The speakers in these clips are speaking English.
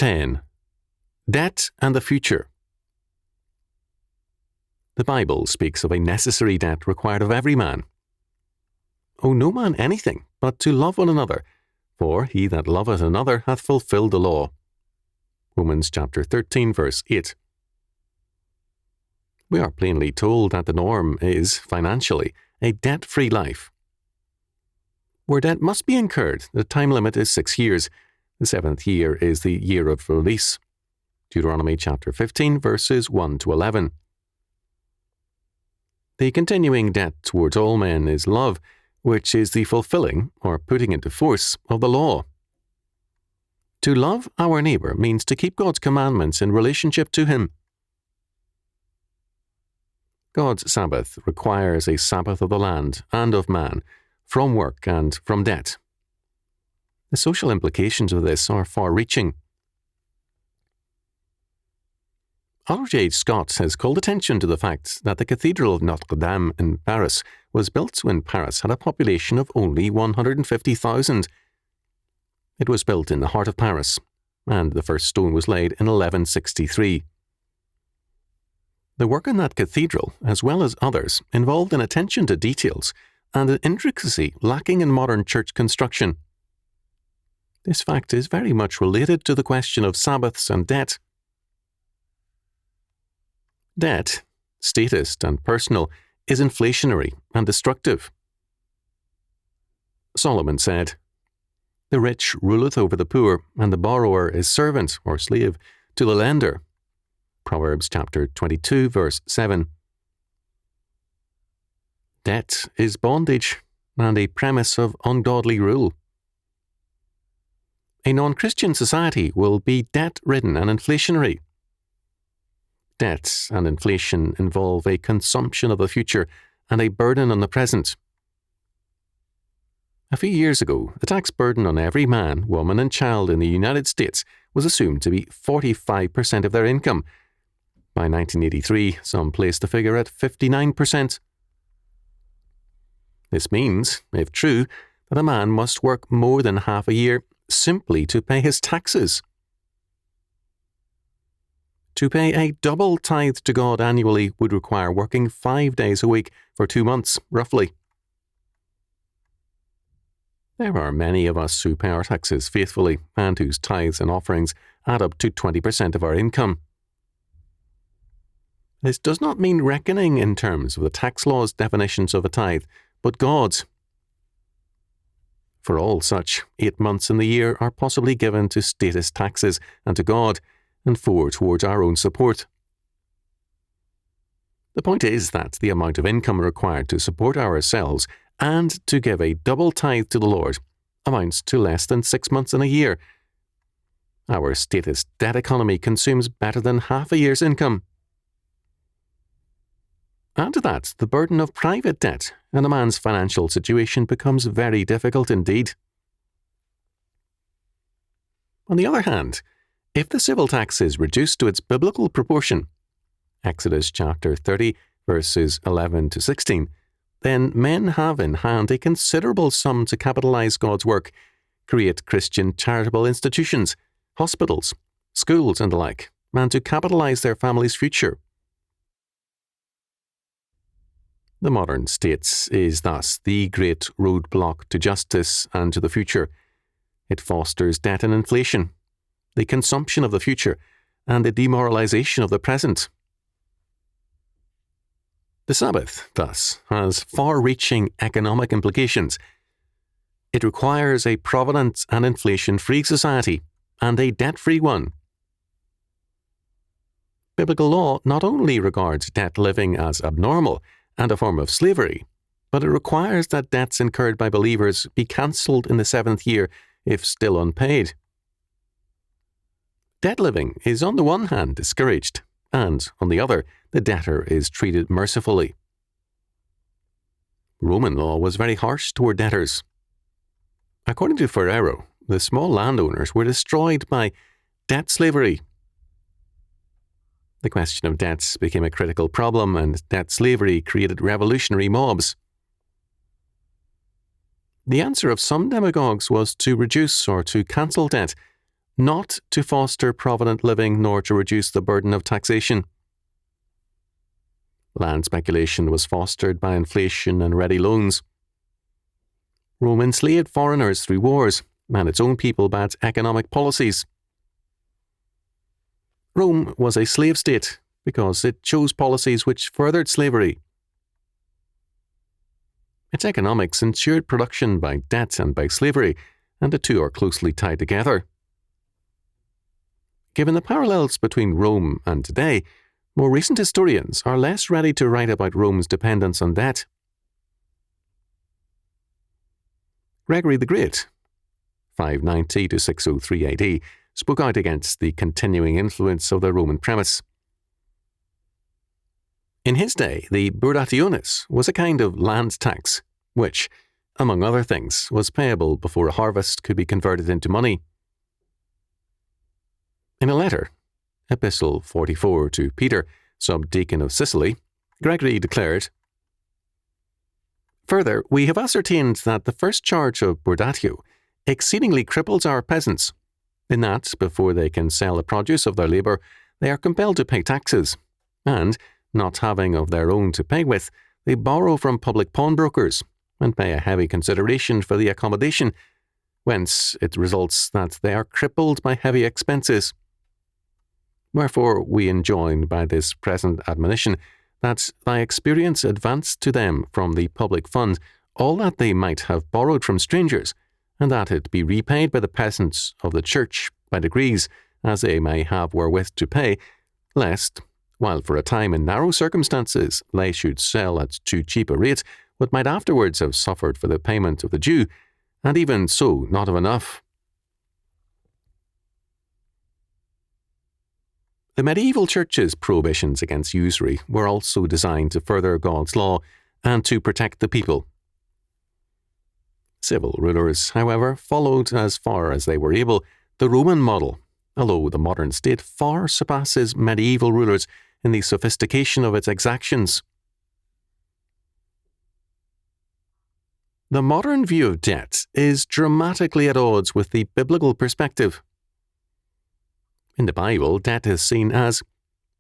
10. Debt and the future. The Bible speaks of a necessary debt required of every man. Owe no man anything, but to love one another, for he that loveth another hath fulfilled the law. Romans chapter 13, verse 8. We are plainly told that the norm is, financially, a debt-free life. Where debt must be incurred, the time limit is 6 years. The 7th year is the year of release. Deuteronomy chapter 15, verses 1 to 11. The continuing debt towards all men is love, which is the fulfilling, or putting into force, of the law. To love our neighbour means to keep God's commandments in relationship to Him. God's Sabbath requires a Sabbath of the land and of man, from work and from debt. The social implications of this are far-reaching. Arthur J. Scott has called attention to the fact that the Cathedral of Notre Dame in Paris was built when Paris had a population of only 150,000. It was built in the heart of Paris, and the first stone was laid in 1163. The work in that cathedral, as well as others, involved an attention to details and an intricacy lacking in modern church construction. This fact is very much related to the question of Sabbaths and debt. Debt, statist and personal, is inflationary and destructive. Solomon said, "The rich ruleth over the poor, and the borrower is servant or slave to the lender." Proverbs chapter 22, verse 7. Debt is bondage and a premise of ungodly rule. A non-Christian society will be debt-ridden and inflationary. Debt and inflation involve a consumption of the future and a burden on the present. A few years ago, the tax burden on every man, woman and child in the United States was assumed to be 45% of their income. By 1983, some placed the figure at 59%. This means, if true, that a man must work more than half a year simply to pay his taxes. To pay a double tithe to God annually would require working 5 days a week for 2 months, roughly. There are many of us who pay our taxes faithfully and whose tithes and offerings add up to 20% of our income. This does not mean reckoning in terms of the tax law's definitions of a tithe, but God's. For all such, 8 months in the year are possibly given to statist taxes and to God, and 4 towards our own support. The point is that the amount of income required to support ourselves and to give a double tithe to the Lord amounts to less than 6 months in a year. Our statist debt economy consumes better than half a year's income. Add to that the burden of private debt, and a man's financial situation becomes very difficult indeed. On the other hand, if the civil tax is reduced to its biblical proportion, Exodus chapter 30, verses 11 to 16, then men have in hand a considerable sum to capitalize God's work, create Christian charitable institutions, hospitals, schools and the like, and to capitalize their family's future. The modern state is thus the great roadblock to justice and to the future. It fosters debt and inflation, the consumption of the future, and the demoralization of the present. The Sabbath, thus, has far-reaching economic implications. It requires a provident and inflation-free society, and a debt-free one. Biblical law not only regards debt living as abnormal and a form of slavery, but it requires that debts incurred by believers be cancelled in the 7th year if still unpaid. Debt living is on the one hand discouraged, and on the other, the debtor is treated mercifully. Roman law was very harsh toward debtors. According to Ferrero, the small landowners were destroyed by debt slavery. The question of debts became a critical problem, and debt slavery created revolutionary mobs. The answer of some demagogues was to reduce or to cancel debt, not to foster provident living nor to reduce the burden of taxation. Land speculation was fostered by inflation and ready loans. Rome enslaved foreigners through wars, and its own people by its economic policies. Rome was a slave state because it chose policies which furthered slavery. Its economics ensured production by debt and by slavery, and the two are closely tied together. Given the parallels between Rome and today, more recent historians are less ready to write about Rome's dependence on debt. Gregory the Great, 590 to 603 AD, spoke out against the continuing influence of the Roman premise. In his day, the burdationis was a kind of land tax, which, among other things, was payable before a harvest could be converted into money. In a letter, Epistle 44 to Peter, subdeacon of Sicily, Gregory declared, "Further, we have ascertained that the first charge of burdatio exceedingly cripples our peasants, in that, before they can sell the produce of their labour, they are compelled to pay taxes, and, not having of their own to pay with, they borrow from public pawnbrokers, and pay a heavy consideration for the accommodation, whence it results that they are crippled by heavy expenses. Wherefore we enjoin by this present admonition that thy experience advance to them from the public fund all that they might have borrowed from strangers, and that it be repaid by the peasants of the church by degrees, as they may have wherewith to pay, lest, while for a time in narrow circumstances they should sell at too cheap a rate what might afterwards have suffered for the payment of the due, and even so not of enough." The medieval church's prohibitions against usury were also designed to further God's law and to protect the people. Civil rulers, however, followed as far as they were able the Roman model, although the modern state far surpasses medieval rulers in the sophistication of its exactions. The modern view of debt is dramatically at odds with the biblical perspective. In the Bible, debt is seen as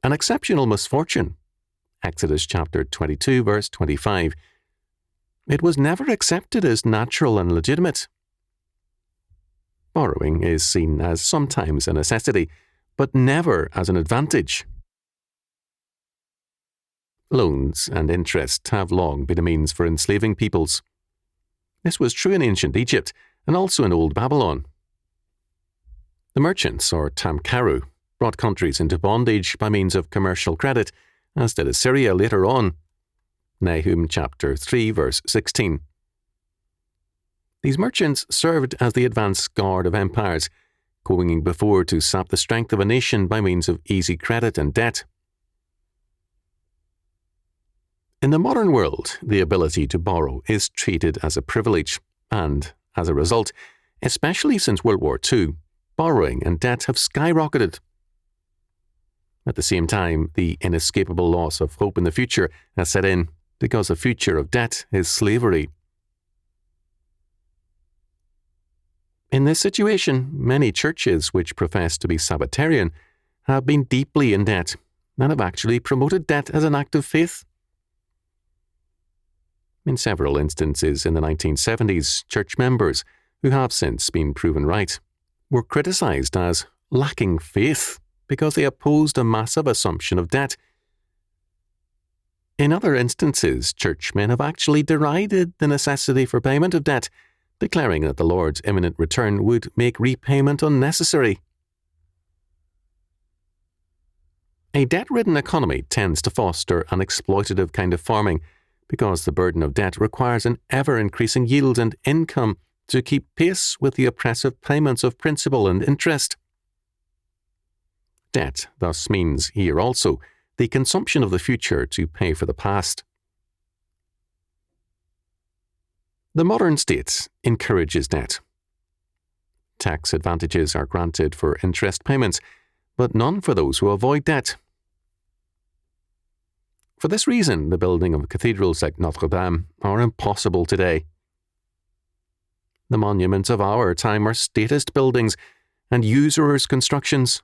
an exceptional misfortune. Exodus chapter 22, verse 25. It was never accepted as natural and legitimate. Borrowing is seen as sometimes a necessity, but never as an advantage. Loans and interest have long been a means for enslaving peoples. This was true in ancient Egypt and also in Old Babylon. The merchants, or tamkaru, brought countries into bondage by means of commercial credit, as did Assyria later on. Nahum chapter 3, verse 16. These merchants served as the advance guard of empires, going before to sap the strength of a nation by means of easy credit and debt. In the modern world, the ability to borrow is treated as a privilege, and, as a result, especially since World War II, borrowing and debt have skyrocketed. At the same time, the inescapable loss of hope in the future has set in, because the future of debt is slavery. In this situation, many churches which profess to be Sabbatarian have been deeply in debt and have actually promoted debt as an act of faith. In several instances in the 1970s, church members, who have since been proven right, were criticized as lacking faith because they opposed a massive assumption of debt. In other instances, churchmen have actually derided the necessity for payment of debt, declaring that the Lord's imminent return would make repayment unnecessary. A debt-ridden economy tends to foster an exploitative kind of farming, because the burden of debt requires an ever-increasing yield and income to keep pace with the oppressive payments of principal and interest. Debt thus means, here also, the consumption of the future to pay for the past. The modern state encourages debt. Tax advantages are granted for interest payments, but none for those who avoid debt. For this reason, the building of cathedrals like Notre Dame are impossible today. The monuments of our time are statist buildings, and usurers' constructions.